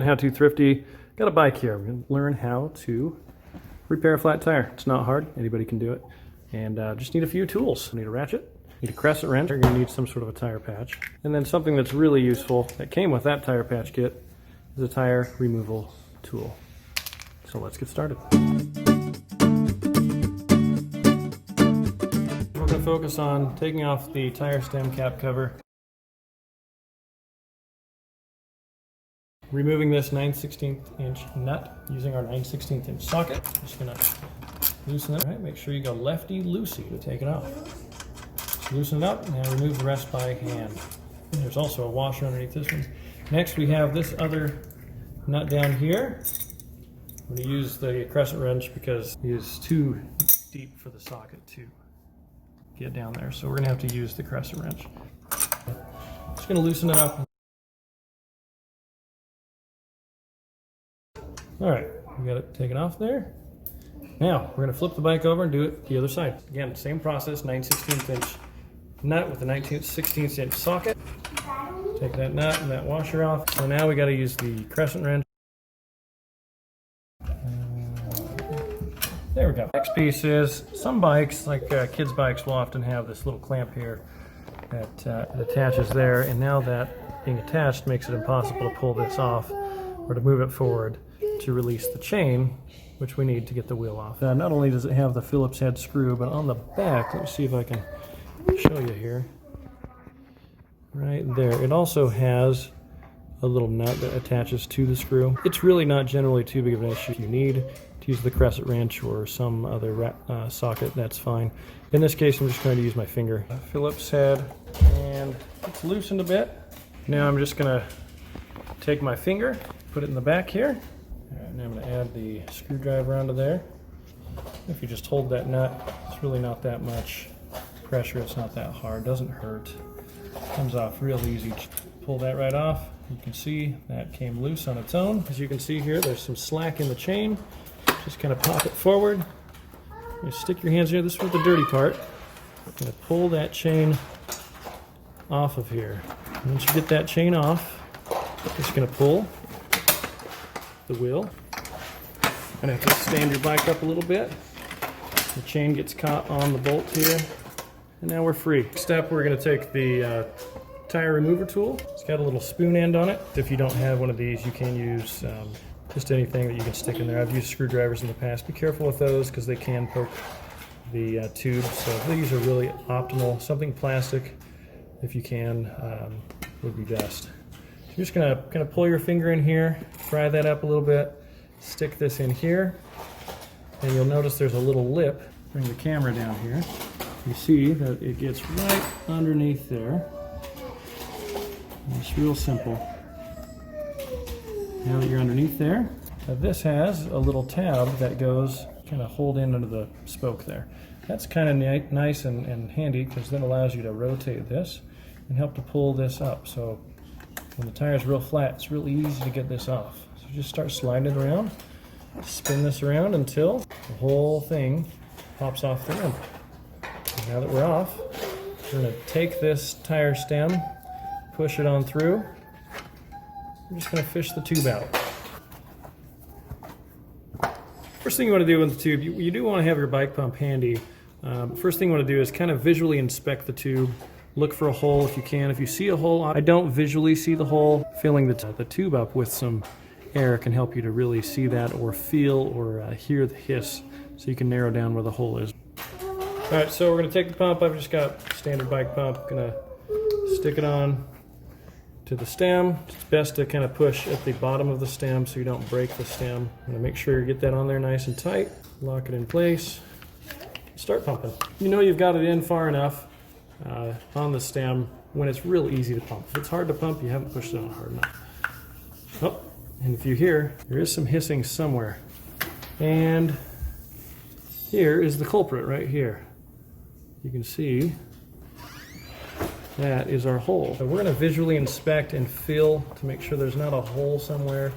How to Thrifty. Got a bike here. I'm going to learn how to repair a flat tire. It's not hard. Anybody can do it. And just need a few tools. Need a ratchet, need a crescent wrench. You're going to need some sort of a tire patch. And then something that's really useful that came with that tire patch kit is a tire removal tool. So let's get started. We're going to focus on taking off the tire stem cap cover. Removing this 9/16 inch nut using our 9/16 inch socket. Just gonna loosen it. All right, make sure you go lefty-loosey to take it off. Just loosen it up and remove the rest by hand. And there's also a washer underneath this one. Next we have this other nut down here. I'm gonna use the crescent wrench because it is too deep for the socket to get down there. So we're gonna have to use the crescent wrench. Just gonna loosen it up. All right, we got it taken off there. Now, we're gonna flip the bike over and do it the other side. Again, same process, 9/16 inch nut with a 9/16 inch socket. Take that nut and that washer off. So now we gotta use the crescent wrench. There we go. Next piece is, some bikes, like kids' bikes, will often have this little clamp here that attaches there. And now that being attached makes it impossible to pull this off or to move it forward to release the chain, which we need to get the wheel off. Not only does it have the Phillips head screw, but on the back, let me see if I can show you here. Right there, it also has a little nut that attaches to the screw. It's really not generally too big of an issue. If you need to use the crescent wrench or some other socket, that's fine. In this case, I'm just going to use my finger. Phillips head, and it's loosened a bit. Now I'm just going to take my finger, put it in the back here. Alright, now I'm going to add the screwdriver onto there. If you just hold that nut, it's really not that much pressure, it's not that hard, doesn't hurt. Comes off real easy. Pull that right off. You can see that came loose on its own. As you can see here, there's some slack in the chain. Just kind of pop it forward. You stick your hands here, this is the dirty part. I'm going to pull that chain off of here. Once you get that chain off, just going to pull the wheel. Gonna have to stand your bike up a little bit. The chain gets caught on the bolt here, and now we're free. Next step, we're gonna take the tire remover tool. It's got a little spoon end on it. If you don't have one of these, you can use just anything that you can stick in there. I've used screwdrivers in the past. Be careful with those because they can poke the tube. So these are really optimal. Something plastic, if you can, would be best. You're just gonna kind of pull your finger in here, pry that up a little bit, stick this in here, and you'll notice there's a little lip. Bring the camera down here. You see that it gets right underneath there. It's real simple. Now that you're underneath there, this has a little tab that goes kind of hold in under the spoke there. That's kind of nice and handy because that allows you to rotate this and help to pull this up. So when the tire is real flat, it's real easy to get this off. So just start sliding it around, spin this around until the whole thing pops off the rim. Now that we're off, we're going to take this tire stem, push it on through. We're just going to fish the tube out. First thing you want to do with the tube, you do want to have your bike pump handy. First thing you want to do is kind of visually inspect the tube. Look for a hole if you can. If you see a hole, I don't visually see the hole. Filling the tube up with some air can help you to really see that or feel or hear the hiss so you can narrow down where the hole is. All right, so we're going to take the pump. I've just got standard bike pump. Going to stick it on to the stem. It's best to kind of push at the bottom of the stem so you don't break the stem. I'm going to make sure you get that on there nice and tight. Lock it in place. Start pumping. You know you've got it in far enough on the stem when it's real easy to pump. If it's hard to pump, you haven't pushed it on hard enough. Oh, and if you hear, there is some hissing somewhere. And here is the culprit right here. You can see that is our hole. So we're going to visually inspect and feel to make sure there's not a hole somewhere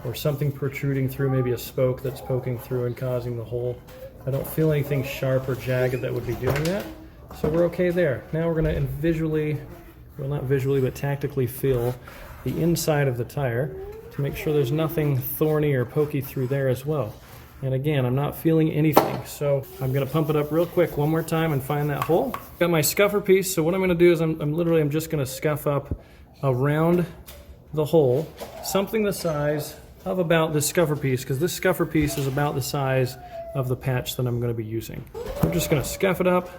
or something protruding through, maybe a spoke that's poking through and causing the hole. I don't feel anything sharp or jagged that would be doing that. So we're okay there. Now we're going to visually, well not visually, but tactically feel the inside of the tire to make sure there's nothing thorny or pokey through there as well. And again, I'm not feeling anything, so I'm gonna pump it up real quick one more time and find that hole. Got my scuffer piece, so what I'm gonna do is I'm just gonna scuff up around the hole, something the size of about this scuffer piece, because this scuffer piece is about the size of the patch that I'm gonna be using. I'm just gonna scuff it up,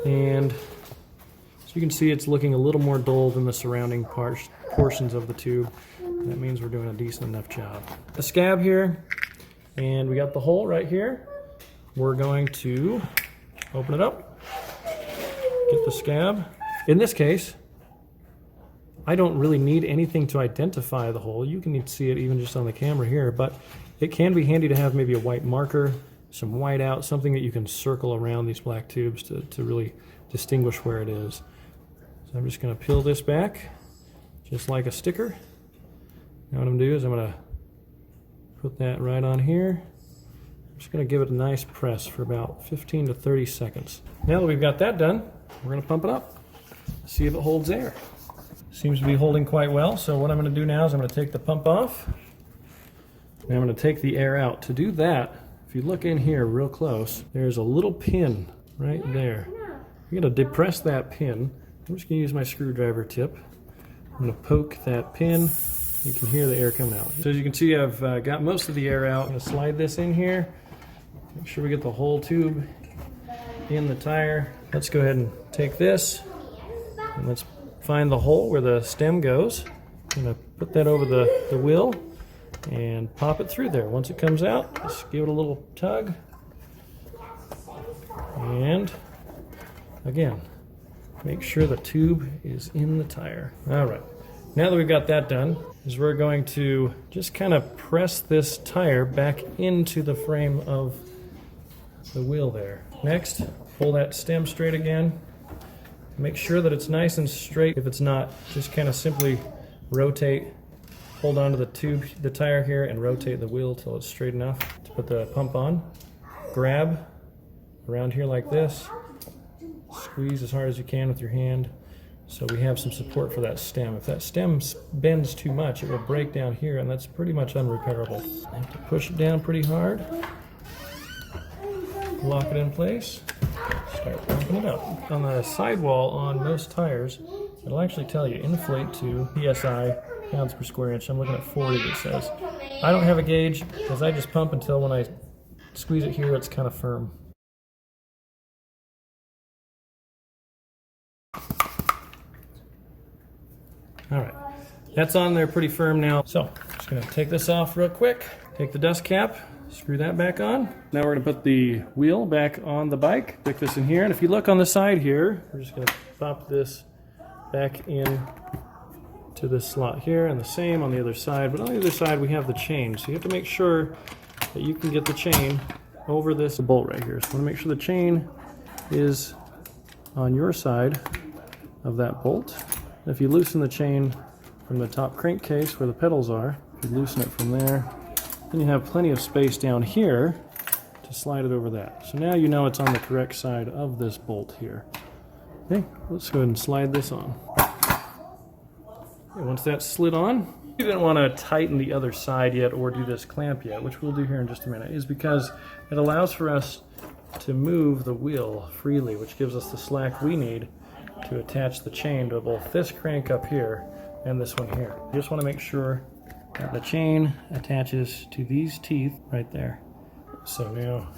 and so you can see it's looking a little more dull than the surrounding portions of the tube. That means we're doing a decent enough job. The scab here, and we got the hole right here. We're going to open it up, get the scab. In this case, I don't really need anything to identify the hole. You can see it even just on the camera here, but it can be handy to have maybe a white marker, some white out, something that you can circle around these black tubes to really distinguish where it is. So I'm just gonna peel this back, just like a sticker. Now what I'm gonna do is I'm gonna put that right on here. I'm just gonna give it a nice press for about 15 to 30 seconds. Now that we've got that done, we're gonna pump it up, see if it holds air. Seems to be holding quite well, so what I'm going to do now is I'm going to take the pump off, and I'm going to take the air out. To do that, if you look in here real close, there's a little pin right there. You're going to depress that pin. I'm just going to use my screwdriver tip. I'm going to poke that pin. You can hear the air coming out. So as you can see, I've got most of the air out. I'm going to slide this in here. Make sure we get the whole tube in the tire. Let's go ahead and take this, and let's find the hole where the stem goes. I'm going to put that over the wheel and pop it through there. Once it comes out, just give it a little tug. And again, make sure the tube is in the tire. All right, now that we've got that done, is we're going to just kind of press this tire back into the frame of the wheel there. Next, pull that stem straight again. Make sure that it's nice and straight. If it's not, just kind of simply rotate, hold on to the tire here, and rotate the wheel till it's straight enough to put the pump on. Grab around here like this, squeeze as hard as you can with your hand so we have some support for that stem. If that stem bends too much, it will break down here, and that's pretty much unrepairable. I have to push it down pretty hard, lock it in place. Start pumping it up. On the sidewall on most tires, it'll actually tell you inflate to PSI, pounds per square inch. I'm looking at 40, it says. I don't have a gauge because I just pump until when I squeeze it here, it's kind of firm. All right, that's on there pretty firm now. So, just gonna take this off real quick, take the dust cap, screw that back on. Now we're going to put the wheel back on the bike, stick this in here, and if you look on the side here, we're just going to pop this back in to this slot here, and the same on the other side. But on the other side we have the chain, so you have to make sure that you can get the chain over this bolt right here. So you want to make sure the chain is on your side of that bolt. And if you loosen the chain from the top crankcase where the pedals are, if you loosen it from there, then you have plenty of space down here to slide it over that. So now you know it's on the correct side of this bolt here. Okay, let's go ahead and slide this on. Okay, once that's slid on, you didn't want to tighten the other side yet or do this clamp yet, which we'll do here in just a minute, is because it allows for us to move the wheel freely, which gives us the slack we need to attach the chain to both this crank up here and this one here. You just want to make sure that the chain attaches to these teeth right there. So now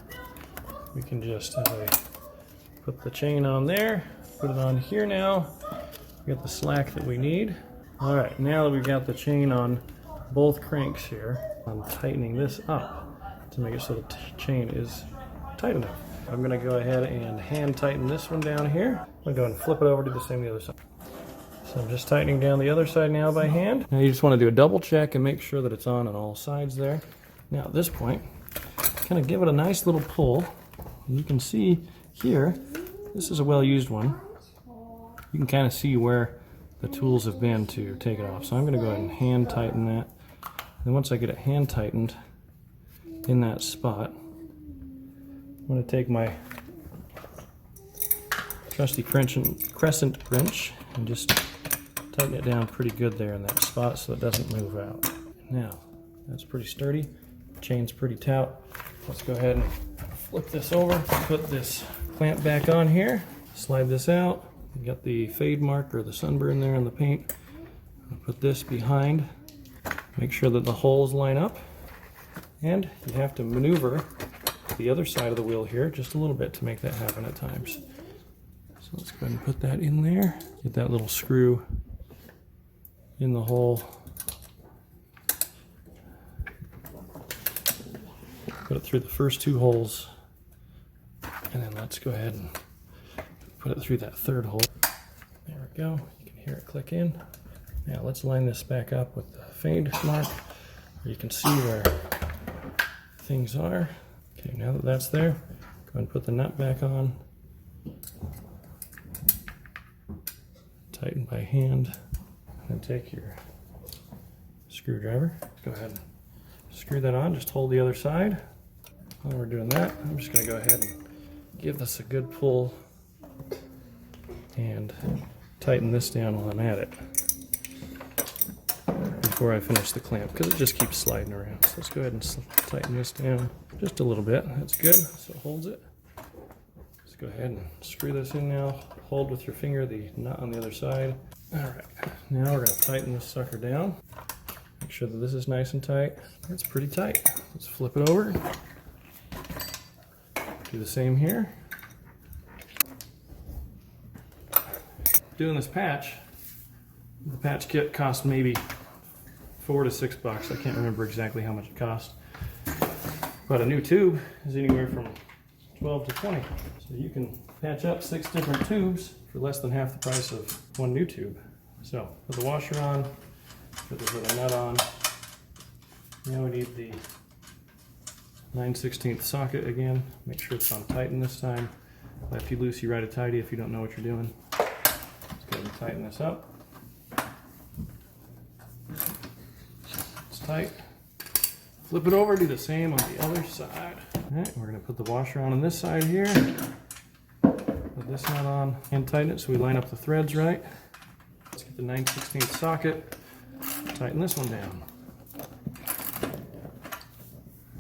we can just put the chain on there, put it on here now, get the slack that we need. All right, now that we've got the chain on both cranks here, I'm tightening this up to make it so the chain is tight enough. I'm gonna go ahead and hand tighten this one down here. I'm gonna go ahead and flip it over, do the same the other side. So I'm just tightening down the other side now by hand. Now you just want to do a double check and make sure that it's on all sides there. Now at this point, kind of give it a nice little pull. And you can see here, this is a well-used one. You can kind of see where the tools have been to take it off. So I'm going to go ahead and hand tighten that. And once I get it hand tightened in that spot, I'm going to take my trusty crescent wrench and just tighten it down pretty good there in that spot so it doesn't move out. Now, that's pretty sturdy. Chain's pretty taut. Let's go ahead and flip this over. Put this clamp back on here. Slide this out. You got the fade mark or the sunburn there on the paint. I'll put this behind. Make sure that the holes line up. And you have to maneuver the other side of the wheel here just a little bit to make that happen at times. So let's go ahead and put that in there. Get that little screw in the hole. Put it through the first two holes. And then let's go ahead and put it through that third hole. There we go. You can hear it click in. Now let's line this back up with the fade mark. You can see where things are. Okay, now that that's there, go ahead and put the nut back on. Tighten by hand. And then take your screwdriver. Go ahead and screw that on. Just hold the other side. While we're doing that, I'm just going to go ahead and give this a good pull and tighten this down while I'm at it before I finish the clamp, because it just keeps sliding around. So let's go ahead and tighten this down just a little bit. That's good, so it holds it. Let's go ahead and screw this in now. Hold with your finger the nut on the other side. All right, now we're going to tighten this sucker down. Make sure that this is nice and tight. It's pretty tight. Let's flip it over. Do the same here. Doing this patch, the patch kit cost maybe $4 to $6. I can't remember exactly how much it cost. But a new tube is anywhere from 12 to 20. So you can patch up 6 different tubes for less than half the price of one new tube. So put the washer on, put this little nut on. Now we need the 9/16 socket again. Make sure it's on tighten this time. Lefty loosey, righty tighty if you don't know what you're doing. Let's go ahead and tighten this up. It's tight. Flip it over, do the same on the other side. All right, we're gonna put the washer on this side here. Put this nut on and tighten it so we line up the threads right. Let's get the 9/16 socket. Tighten this one down.